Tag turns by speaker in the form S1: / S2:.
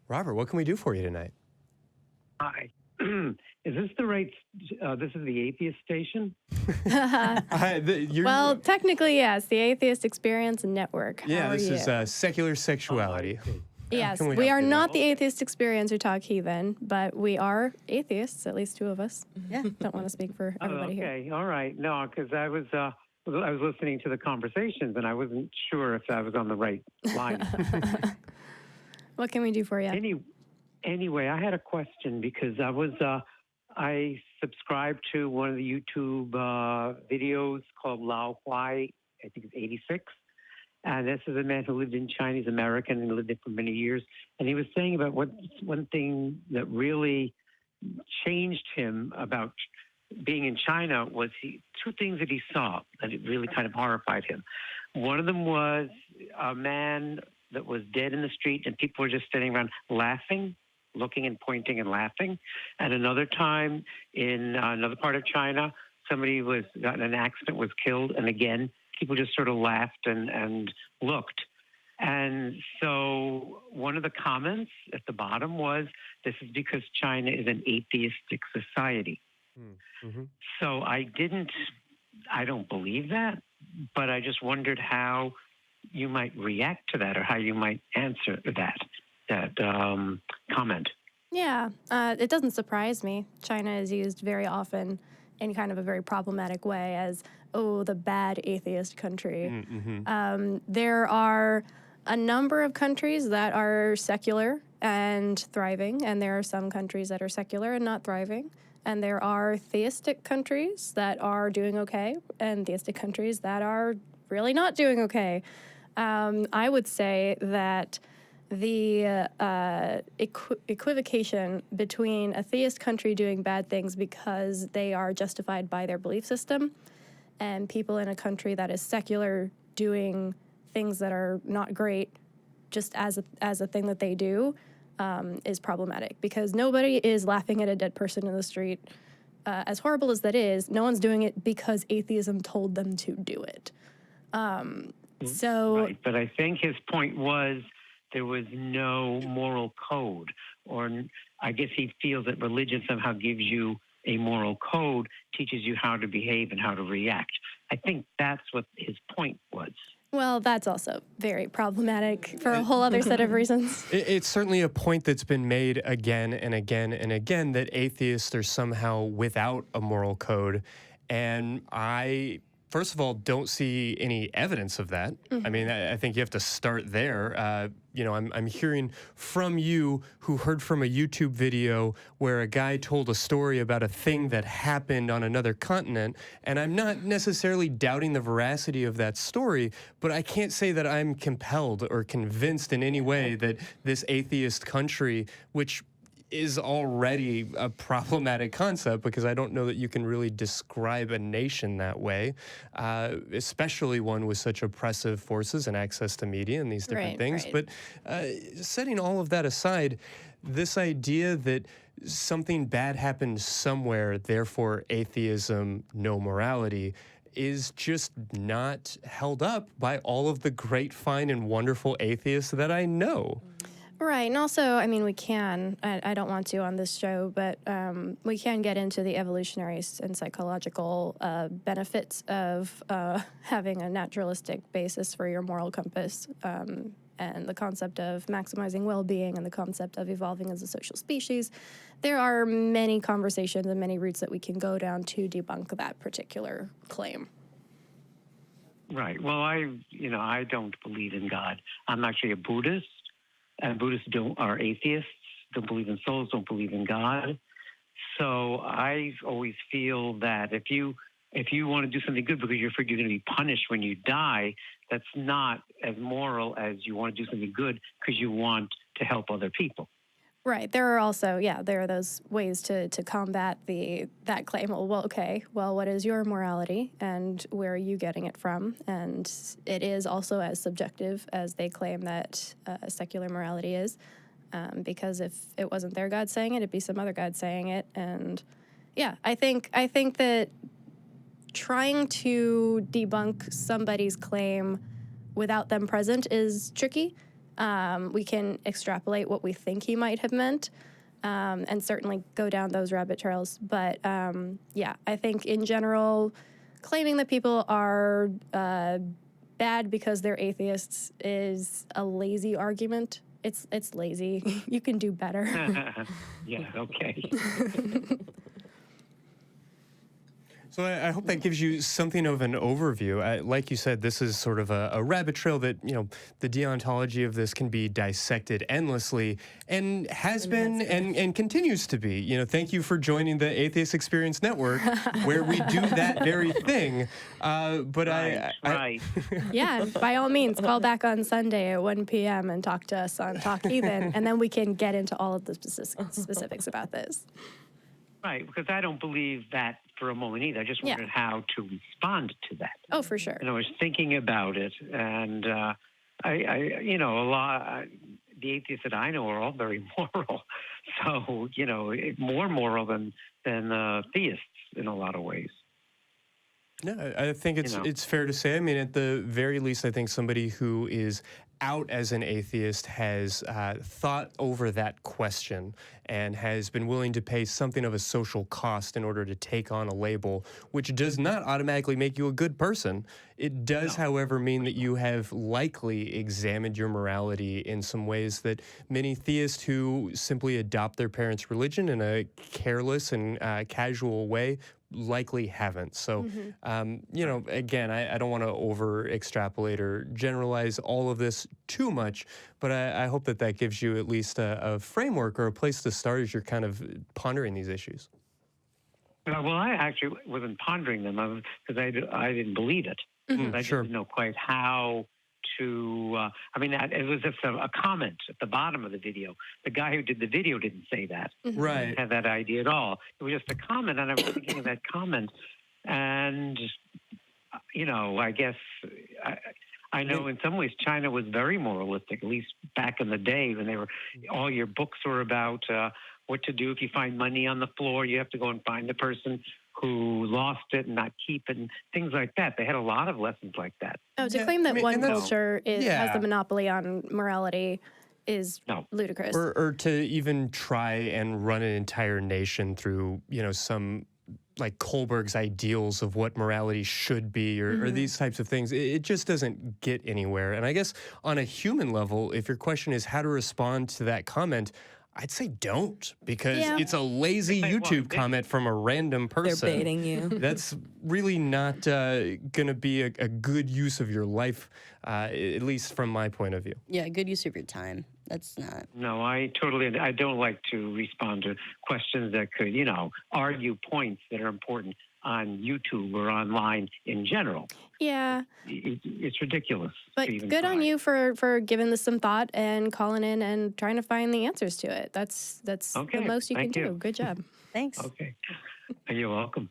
S1: Robert, what can we do for you tonight?
S2: Hi. Is this the right, this is the Atheist Station?
S3: Well, technically, yes, the Atheist Experience Network.
S1: Yeah, this is Secular Sexuality.
S3: Yes, we are not the Atheist Experience who talk heathen, but we are atheists, at least two of us. Yeah, don't want to speak for everybody here.
S2: Okay, all right. No, because I was listening to the conversations, and I wasn't sure if I was on the right line.
S3: What can we do for you?
S2: Anyway, I had a question because I subscribed to one of the YouTube videos called Lao Huai, I think it's 86. And this is a man who lived in China. He's American and lived there for many years. And he was saying about one thing that really changed him about being in China was two things that he saw that it really kind of horrified him. One of them was a man that was dead in the street and people were just sitting around laughing, looking and pointing and laughing. And another time in another part of China, somebody got in an accident, was killed, and again, people just sort of laughed and looked. And so one of the comments at the bottom was, this is because China is an atheistic society. Mm-hmm. So I don't believe that, but I just wondered how you might react to that or how you might answer that comment.
S3: Yeah, it doesn't surprise me. China is used very often in kind of a very problematic way as, the bad atheist country. Mm-hmm. There are a number of countries that are secular and thriving, and there are some countries that are secular and not thriving. And there are theistic countries that are doing okay, and theistic countries that are really not doing okay. I would say that the equivocation between a theist country doing bad things because they are justified by their belief system and people in a country that is secular doing things that are not great just as a thing that they do is problematic, because nobody is laughing at a dead person in the street. As horrible as that is, no one's doing it because atheism told them to do it.
S2: Right, but I think his point was there was no moral code, or I guess he feels that religion somehow gives you a moral code, teaches you how to behave and how to react. I think that's what his point was.
S3: Well, that's also very problematic for a whole other set of reasons.
S1: It's certainly a point that's been made again and again and again that atheists are somehow without a moral code. And I, first of all, don't see any evidence of that. Mm-hmm. I mean, I think you have to start there. I'm hearing from you who heard from a YouTube video where a guy told a story about a thing that happened on another continent, and I'm not necessarily doubting the veracity of that story, but I can't say that I'm compelled or convinced in any way that this atheist country, which is already a problematic concept, because I don't know that you can really describe a nation that way, especially one with such oppressive forces and access to media and these different things. Right. But setting all of that aside, this idea that something bad happened somewhere, therefore atheism, no morality, is just not held up by all of the great, fine, and wonderful atheists that I know.
S3: Right, and also, I mean, we can, I don't want to on this show, but we can get into the evolutionary and psychological benefits of having a naturalistic basis for your moral compass, and the concept of maximizing well-being and the concept of evolving as a social species. There are many conversations and many routes that we can go down to debunk that particular claim.
S2: Right, well, I don't believe in God. I'm actually a Buddhist. And Buddhists are atheists, don't believe in souls, don't believe in God. So I always feel that if you want to do something good because you're afraid you're going to be punished when you die, that's not as moral as you want to do something good because you want to help other people.
S3: Right. There are also, there are those ways to combat that claim. Well, what is your morality and where are you getting it from? And it is also as subjective as they claim that secular morality is, because if it wasn't their God saying it, it'd be some other God saying it. And I think that trying to debunk somebody's claim without them present is tricky. We can extrapolate what we think he might have meant, and certainly go down those rabbit trails. But yeah, I think in general, claiming that people are bad because they're atheists is a lazy argument. It's lazy. You can do better.
S2: Yeah, okay.
S1: So I hope that gives you something of an overview. Like you said, this is sort of a rabbit trail that, you know, the deontology of this can be dissected endlessly and has been and continues to be. You know, thank you for joining the Atheist Experience Network, where we do that very thing. But
S2: Right.
S3: Yeah, by all means, call back on Sunday at 1 p.m. and talk to us on Talk Heathen, and then we can get into all of the specifics about this.
S2: Right, because I don't believe that for a moment either. I just
S3: Yeah.
S2: wondered how to respond to that.
S3: Oh, for sure.
S2: And I was thinking about it, and I you know, the atheists that I know are all very moral. So, you know, more moral than theists in a lot of ways.
S1: No, I think it's fair to say. I mean, at the very least, I think somebody who is out as an atheist has thought over that question and has been willing to pay something of a social cost in order to take on a label, which does not automatically make you a good person. It does, however, mean that you have likely examined your morality in some ways that many theists who simply adopt their parents' religion in a careless and casual way likely haven't. So, you know, again, I don't want to over extrapolate or generalize all of this too much, but I hope that that gives you at least a framework or a place to start as you're kind of pondering these issues.
S2: Well, I actually wasn't pondering them because I didn't believe it. I
S1: Sure.
S2: didn't know quite how to. I mean, it was just a comment at the bottom of the video. The guy who did the video didn't say that.
S1: Right.
S2: Didn't have that idea at all. It was just a comment, and I was thinking of that comment, and you know, I guess I know in some ways China was very moralistic, at least back in the day when they were. All your books were about what to do if you find money on the floor. You have to go and find the person who lost it and not keep it, and things like that. They had a lot of lessons like that.
S3: Oh, to claim that one culture has
S1: Yeah.
S3: the monopoly on morality is ludicrous.
S1: Or to even try and run an entire nation through, you know, some like Kohlberg's ideals of what morality should be or these types of things. It just doesn't get anywhere. And I guess on a human level, if your question is how to respond to that comment, I'd say don't, because it's a lazy YouTube comment from a random person.
S4: They're baiting you.
S1: That's really not going to be a good use of your life, at least from my point of view.
S4: Yeah, good use of your time. That's not.
S2: No, I don't like to respond to questions that could, you know, argue points that are important on YouTube or online in general.
S3: Yeah.
S2: It's ridiculous.
S3: But
S2: to even
S3: good
S2: try.
S3: on you for giving this some thought and calling in and trying to find the answers to it. That's
S2: Okay,
S3: the most you can
S2: thank
S3: do.
S2: you.
S3: Good job.
S4: Thanks.
S2: Okay. You're welcome.